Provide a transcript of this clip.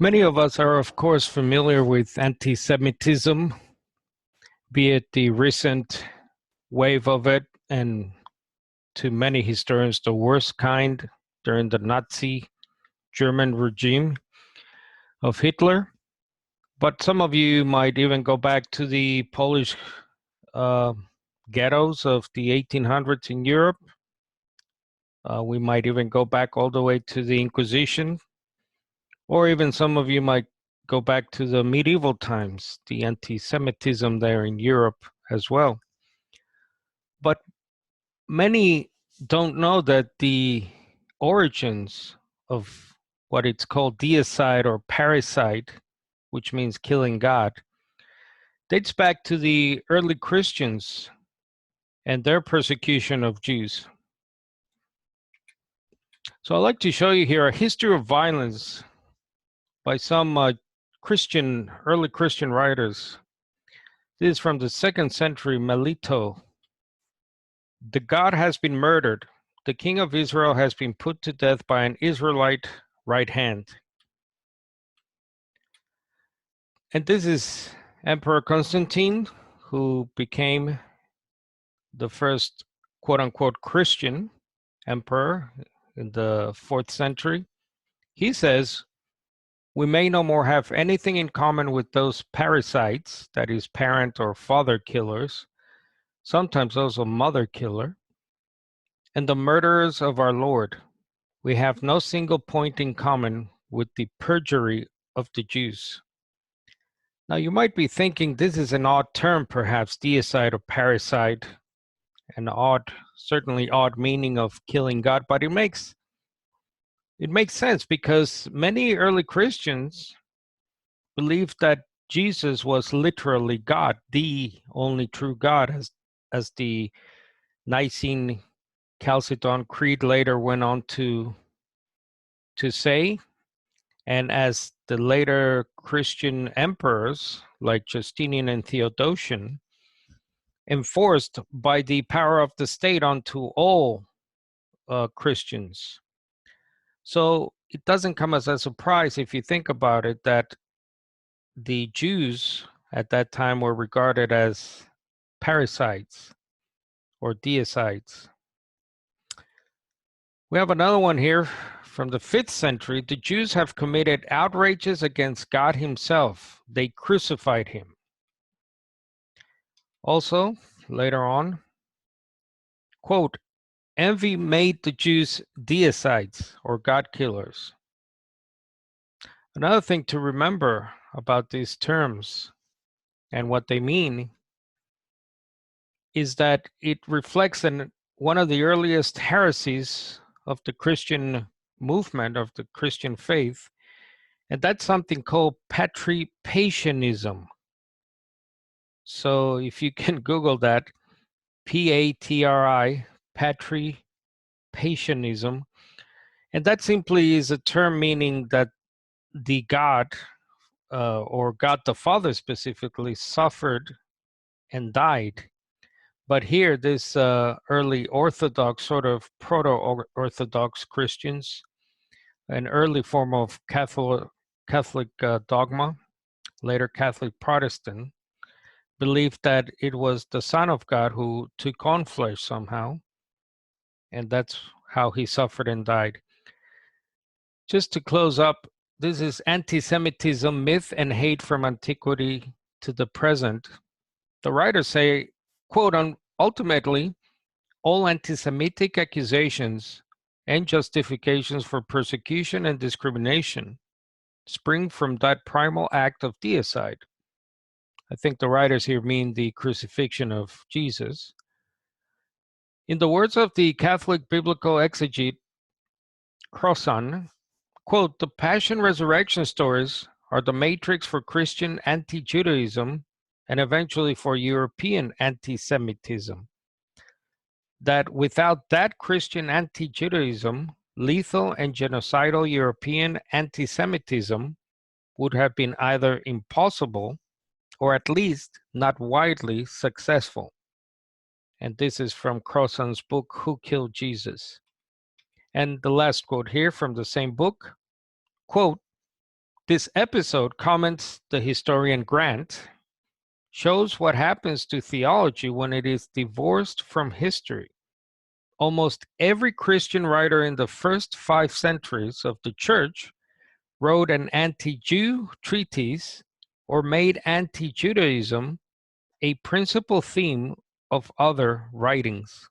Many of us are, of course, familiar with anti-Semitism, be it the recent wave of it, and to many historians, the worst kind during the Nazi German regime of Hitler. But some of you might even go back to the Polish uh, ghettos of the 1800s in Europe. We might even go back all the way to the Inquisition, or even some of you might go back to the medieval times, the anti-Semitism there in Europe as well. But many don't know that the origins of what it's called deicide or parricide, which means killing God, dates back to the early Christians and their persecution of Jews. So I'd like to show you here a history of violence by some early Christian writers. This is from the 2nd century Melito. The God has been murdered. The king of Israel has been put to death by an Israelite right hand. And this is Emperor Constantine, who became the first quote-unquote Christian emperor in the 4th century. He says, "We may no more have anything in common with those parricides, that is, parent or father killers, sometimes also mother killer, and the murderers of our Lord. We have no single point in common with the perjury of the Jews." Now, you might be thinking this is an odd term, perhaps, deicide or parricide, an odd, certainly odd meaning of killing God, but it makes sense because many early Christians believed that Jesus was literally God, the only true God, as the Nicene Chalcedon Creed later went on to say, and as the later Christian emperors like Justinian and Theodosian enforced by the power of the state onto all Christians. So it doesn't come as a surprise if you think about it that the Jews at that time were regarded as parricides or deicides. We have another one here from the 5th century. The Jews have committed outrages against God himself. They crucified him. Also, later on, quote, envy made the Jews deicides or God killers. Another thing to remember about these terms and what they mean is that it reflects one of the earliest heresies of the Christian movement, of the Christian faith, and that's something called patripassianism. So if you can Google that, P-A-T-R-I, patripassianism, and that simply is a term meaning that the God, or God the Father specifically, suffered and died. But here, this early Orthodox, sort of proto-Orthodox Christians, an early form of Catholic dogma, later Catholic Protestant, believed that it was the Son of God who took on flesh somehow, and that's how he suffered and died. Just to close up, this is Antisemitism, Myth and Hate from Antiquity to the Present. The writers say, quote, ultimately, all anti-Semitic accusations and justifications for persecution and discrimination spring from that primal act of deicide. I think the writers here mean the crucifixion of Jesus. In the words of the Catholic biblical exegete Crossan, quote, the Passion Resurrection stories are the matrix for Christian anti-Judaism and eventually for European anti-Semitism. That without that Christian anti-Judaism, lethal and genocidal European anti-Semitism would have been either impossible or at least not widely successful. And this is from Crossan's book, Who Killed Jesus? And the last quote here from the same book, quote, This episode, comments the historian Grant, shows what happens to theology when it is divorced from history. Almost every Christian writer in the first 5 centuries of the church wrote an anti-Jew treatise or made anti-Judaism a principal theme of other writings.